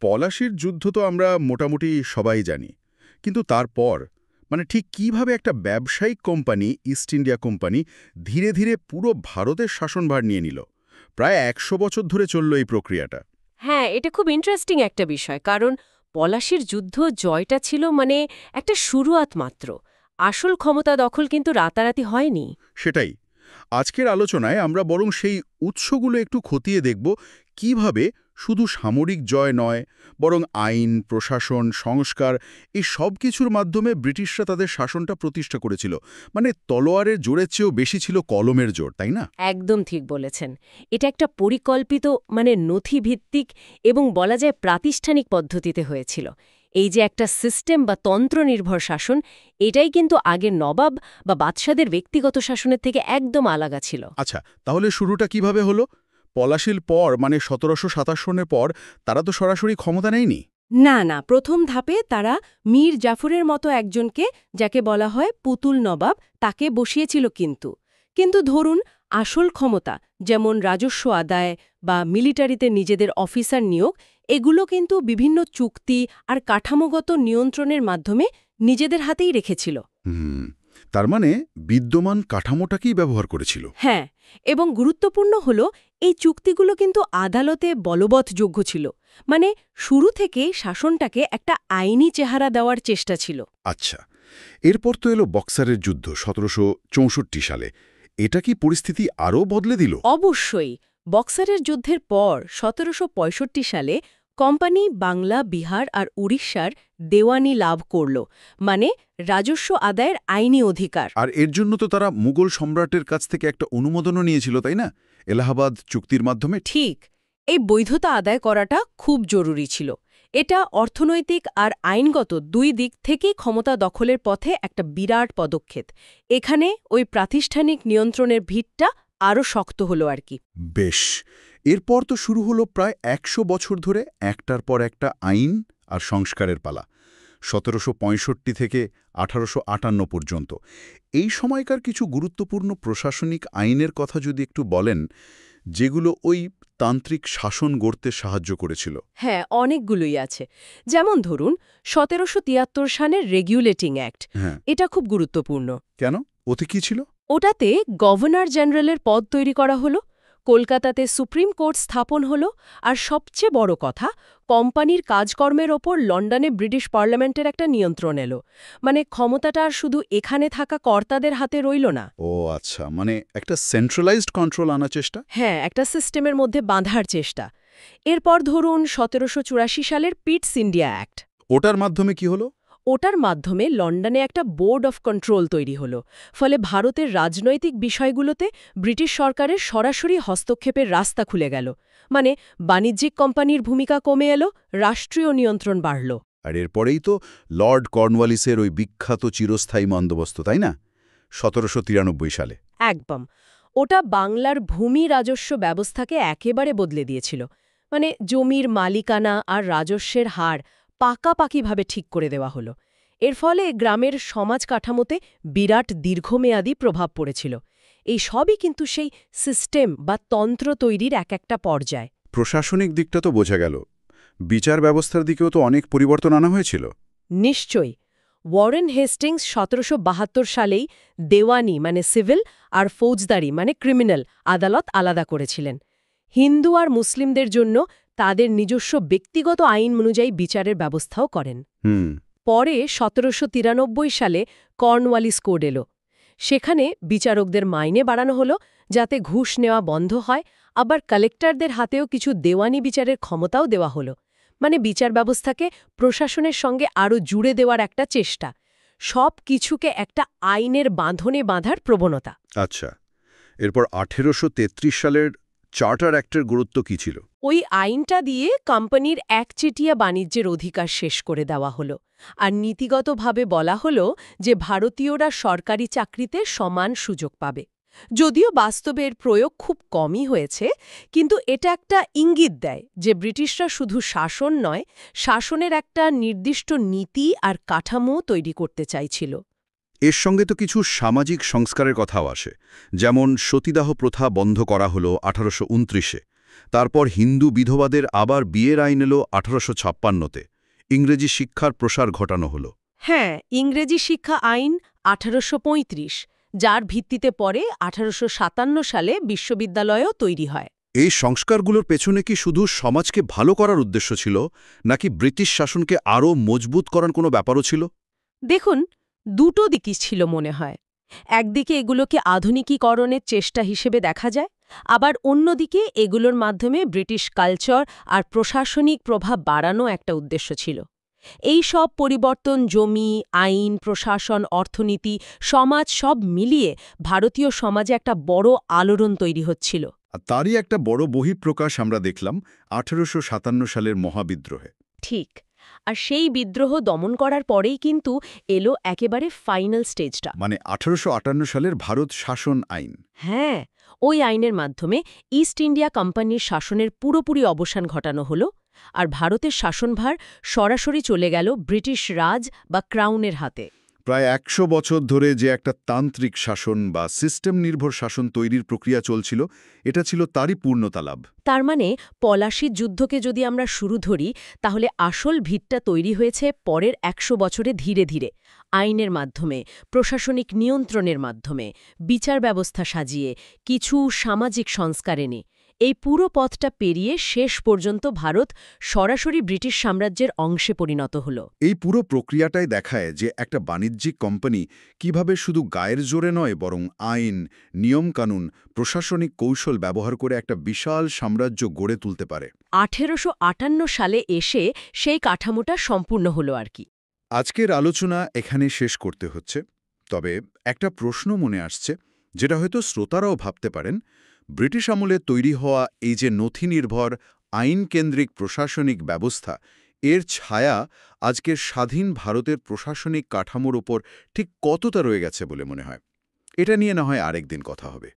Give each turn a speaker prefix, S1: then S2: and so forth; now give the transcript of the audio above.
S1: পলাশির যুদ্ধ তো আমরা মোটামুটি সবাই জানি, কিন্তু তারপর ঠিক কিভাবে একটা ব্যবসায়িক কোম্পানি ইস্ট ইন্ডিয়া কোম্পানি ধীরে ধীরে পুরো ভারতের শাসনভার নিয়ে নিল? প্রায় ১০০ বছর ধরে চলল এই প্রক্রিয়াটা।
S2: হ্যাঁ, এটা খুব ইন্টারেস্টিং একটা বিষয়, কারণ পলাশির যুদ্ধ জয়টা ছিল একটা শুরুয়াত মাত্র। আসল ক্ষমতা দখল কিন্তু রাতারাতি হয়নি।
S1: সেটাই আজকের আলোচনায় আমরা বরং সেই উৎসগুলো একটু খতিয়ে দেখব, কিভাবে শুধু সামরিক জয় নয়, বরং আইন, প্রশাসন, সংস্কার এই সব কিছুর মাধ্যমে ব্রিটিশরা তাদের শাসনটা প্রতিষ্ঠা করেছিল। তলোয়ারের জোরের চেয়েও বেশি ছিল কলমের জোর, তাই না?
S2: একদম ঠিক বলেছেন। এটা একটা পরিকল্পিত, নথিভিত্তিক এবং বলা যায় প্রাতিষ্ঠানিক পদ্ধতিতে হয়েছিল। এই যে একটা সিস্টেম বা তন্ত্র নির্ভর শাসন, এটাই কিন্তু আগের নবাব বা বাদশাদের ব্যক্তিগত শাসনের থেকে একদম আলাদা ছিল।
S1: আচ্ছা, তাহলে শুরুটা কিভাবে হলো? পলাশির পর ১৭২৭ সনের পর তারা তো সরাসরি ক্ষমতা নেয়নি।
S2: না না, প্রথম ধাপে তারা মীর জাফরের মতো একজনকে, যাকে বলা হয় পুতুল নবাব, তাকে বসিয়েছিল। কিন্তু ধরুন, আসল ক্ষমতা যেমন রাজস্ব আদায় বা মিলিটারিতে নিজেদের অফিসার নিয়োগ, এগুলো কিন্তু বিভিন্ন চুক্তি আর কাঠামোগত নিয়ন্ত্রণের মাধ্যমে নিজেদের হাতেই রেখেছিল।
S1: হুম, তার বিদ্যমান কাঠামোটাকেই ব্যবহার করেছিল।
S2: হ্যাঁ, এবং গুরুত্বপূর্ণ হল এই চুক্তিগুলো কিন্তু আদালতে বলবৎযোগ্য ছিল। শুরু থেকে শাসনটাকে একটা আইনি চেহারা দেওয়ার চেষ্টা ছিল।
S1: আচ্ছা, এরপর তো এলো বক্সারের যুদ্ধ ১৭৬৪ সালে। এটা কি পরিস্থিতি আরও বদলে দিল?
S2: অবশ্যই। বক্সারের যুদ্ধের পর ১৭৬৫ সালে কোম্পানি বাংলা, বিহার আর উড়িষ্যার দেওয়ানি লাভ করল, রাজস্ব আদায়ের আইনি অধিকার।
S1: আর এর জন্য তো তারা মুঘল সম্রাটের কাছ থেকে একটা অনুমোদনও নিয়েছিল, তাই না? এলাহাবাদ চুক্তির মাধ্যমে।
S2: ঠিক, এই বৈধতা আদায় করাটা খুব জরুরি ছিল। এটা অর্থনৈতিক আর আইনগত দুই দিক থেকেই ক্ষমতা দখলের পথে একটা বিরাট পদক্ষেপ। এখানে ওই প্রাতিষ্ঠানিক নিয়ন্ত্রণের ভিতটা আরও শক্ত হলো আর কি।
S1: বেশ, এরপর তো শুরু হলো প্রায় ১০০ বছর ধরে একটার পর একটা আইন আর সংস্কারের পালা। ১৭৬৫ থেকে ১৮৫৮ পর্যন্ত এই সময়কার কিছু গুরুত্বপূর্ণ প্রশাসনিক আইনের কথা যদি একটু বলেন, যেগুলো ওই তান্ত্রিক শাসন গড়তে সাহায্য করেছিল।
S2: হ্যাঁ, অনেকগুলোই আছে। যেমন ধরুন ১৭৭৩ সালের রেগুলেটিং অ্যাক্ট।
S1: হ্যাঁ।
S2: এটা খুব গুরুত্বপূর্ণ।
S1: কেন? ওতে কি ছিল?
S2: ওটাতে গভর্নর জেনারেলের পদ তৈরি করা হলো, কলকাতাতে সুপ্রিম কোর্ট স্থাপন হলো, আর সবচেয়ে বড় কথা, কোম্পানির কাজকর্মের ওপর লন্ডনে ব্রিটিশ পার্লামেন্টের একটা নিয়ন্ত্রণ এলো। ক্ষমতাটা আর শুধু এখানে থাকা কর্তাদের হাতে রইল না।
S1: ও আচ্ছা, একটা সেন্ট্রালাইজড কন্ট্রোল আনার চেষ্টা।
S2: হ্যাঁ, একটা সিস্টেমের মধ্যে বাঁধার চেষ্টা। এরপর ধরুন ১৭৮৪ সালের পিটস ইন্ডিয়া অ্যাক্ট।
S1: ওটার মাধ্যমে কি হলো?
S2: ওটার মাধ্যমে লন্ডনে একটা বোর্ড অফ কন্ট্রোল তৈরি হলো। ফলে ভারতের রাজনৈতিক বিষয়গুলোতে ব্রিটিশ সরকারের সরাসরি হস্তক্ষেপের রাস্তা খুলে গেল। বাণিজ্যিক কোম্পানির ভূমিকা কমে এলো, রাষ্ট্রীয় নিয়ন্ত্রণ বাড়ল।
S1: আর এরপরেই তো লর্ড কর্নওয়ালিসের ওই বিখ্যাত চিরস্থায়ী বন্দোবস্ত, তাই না? ১৭৯৩ সালে।
S2: একদম। ওটা বাংলার ভূমি রাজস্ব ব্যবস্থাকে একেবারে বদলে দিয়েছিল। জমির মালিকানা আর রাজস্বের হার পাকাপাকিভাবে ঠিক করে দেওয়া হলো। এর ফলে গ্রামের সমাজ কাঠামোতে বিরাট দীর্ঘমেয়াদী প্রভাব পড়েছিল। এই সবই কিন্তু সেই সিস্টেম বা তন্ত্র তৈরির একটা পর্যায়।
S1: প্রশাসনিক দিকটা তো বোঝা গেল, বিচার ব্যবস্থার দিকেও তো অনেক পরিবর্তন আনা হয়েছিল।
S2: নিশ্চয়ই। ওয়ারেন হেস্টিংস ১৭৭২ সালেই দেওয়ানি সিভিল আর ফৌজদারি ক্রিমিনাল আদালত আলাদা করেছিলেন। হিন্দু আর মুসলিমদের জন্য তাদের নিজস্ব ব্যক্তিগত আইন অনুযায়ী বিচারের ব্যবস্থাও করেন। পরে ১৭৯৩ সালে কর্নওয়ালিস কোড এলো। সেখানে বিচারকদের মাইনে বাড়ানো হলো, যাতে ঘুষ নেওয়া বন্ধ হয়, আবার কালেক্টরদের হাতেও কিছু দেওয়ানি বিচারের ক্ষমতাও দেওয়া হলো। বিচার ব্যবস্থাকে প্রশাসনের সঙ্গে আরও জুড়ে দেওয়ার একটা চেষ্টা। সব কিছুকে একটা আইনের বাঁধনে বাঁধার প্রবণতা।
S1: আচ্ছা, এরপর ১৮৩৩ সালের চার্টার অ্যাক্টের গুরুত্ব কি ছিল?
S2: ওই আইনটা দিয়ে কোম্পানির একচেটিয়া বাণিজ্যের অধিকার শেষ করে দেওয়া হলো। আর নীতিগতভাবে বলা হলো যে ভারতীয়রা সরকারি চাকরিতে সমান সুযোগ পাবে। যদিও বাস্তবে এর প্রয়োগ খুব কমই হয়েছে, কিন্তু এটা একটা ইঙ্গিত দেয় যে ব্রিটিশরা শুধু শাসন নয়, শাসনের একটা নির্দিষ্ট নীতি আর কাঠামো তৈরি করতে চাইছিল।
S1: এর সঙ্গে তো কিছু সামাজিক সংস্কারের কথাও আসে, যেমন সতীদাহ প্রথা বন্ধ করা হলো ১৮২৯-এ। তারপর হিন্দু বিধবাদের আবার বিয়ের আইন এলো 1856-তে। ইংরেজি শিক্ষার প্রসার ঘটানো হলো।
S2: হ্যাঁ, ইংরেজি শিক্ষা আইন 1835, যার ভিত্তিতে পরে 1857 সালে বিশ্ববিদ্যালয়ও তৈরি হয়।
S1: এই সংস্কারগুলোর পেছনে কি শুধু সমাজকে ভালো করার উদ্দেশ্য ছিল, নাকি ব্রিটিশ শাসনকে আরও মজবুত করার কোনো ব্যাপারও ছিল?
S2: দেখুন, দুটো দিকই ছিল মনে হয়। একদিকে এগুলোকে আধুনিকীকরণের চেষ্টা হিসেবে দেখা যায়, আবার অন্যদিকে এগুলোর মাধ্যমে ব্রিটিশ কালচার আর প্রশাসনিক প্রভাব বাড়ানো একটা উদ্দেশ্য ছিল। এই সব পরিবর্তন জমি, আইন, প্রশাসন, অর্থনীতি, সমাজ সব মিলিয়ে ভারতীয় সমাজে একটা বড় আলোড়ন তৈরি হচ্ছিল।
S1: আর তারই একটা বড় বহিঃপ্রকাশ আমরা দেখলাম 1857 সালের মহাবিদ্রোহে।
S2: ঠিক। আর সেই বিদ্রোহ দমন করার পরেই কিন্তু এলো একেবারে ফাইনাল স্টেজটা।
S1: মানে 1858 সালের ভারত শাসন আইন।
S2: হ্যাঁ, ওই আইনের মাধ্যমে ইস্ট ইন্ডিয়া কোম্পানির শাসনের পুরোপুরি অবসান ঘটানো হলো, আর ভারতের শাসনভার সরাসরি চলে গেল ব্রিটিশ রাজ বা ক্রাউনের হাতে।
S1: প্রায় 100 বছর ধরে যে একটা তান্ত্রিক শাসন বা সিস্টেম নির্ভর শাসন তৈরির প্রক্রিয়া চলছিল, এটা ছিল তারই পূর্ণতা লাভ।
S2: তার মানে পলাশির যুদ্ধকে যদি আমরা শুরু ধরি, তাহলে আসল ভিতটা তৈরি হয়েছে পরের 100 বছরে ধীরে ধীরে, আইনের মাধ্যমে, প্রশাসনিক নিয়ন্ত্রণের মাধ্যমে, বিচার ব্যবস্থা সাজিয়ে, কিছু সামাজিক সংস্কার এনে। এই পুরো পথটা পেরিয়ে শেষ পর্যন্ত ভারত সরাসরি ব্রিটিশ সাম্রাজ্যের অংশে পরিণত হল।
S1: এই পুরো প্রক্রিয়াটাই দেখায় যে একটা বাণিজ্যিক কোম্পানি কিভাবে শুধু গায়ের জোরে নয়, বরং আইন, নিয়মকানুন, প্রশাসনিক কৌশল ব্যবহার করে একটা বিশাল সাম্রাজ্য গড়ে তুলতে পারে।
S2: 1858 সালে এসে সেই কাঠামোটা সম্পূর্ণ হলো আর কি।
S1: আজকের আলোচনা এখানে শেষ করতে হচ্ছে। তবে একটা প্রশ্ন মনে আসছে, যেটা হয়তো শ্রোতারাও ভাবতে পারেন। ব্রিটিশ আমলে তৈরি হওয়া এই যে নথি-নির্ভর আইনকেন্দ্রিক প্রশাসনিক ব্যবস্থা, এর ছায়া আজকের স্বাধীন ভারতের প্রশাসনিক কাঠামোর ওপর ঠিক কতটা রয়ে গেছে বলে মনে হয়? এটা নিয়ে না হয় আরেকদিন কথা হবে।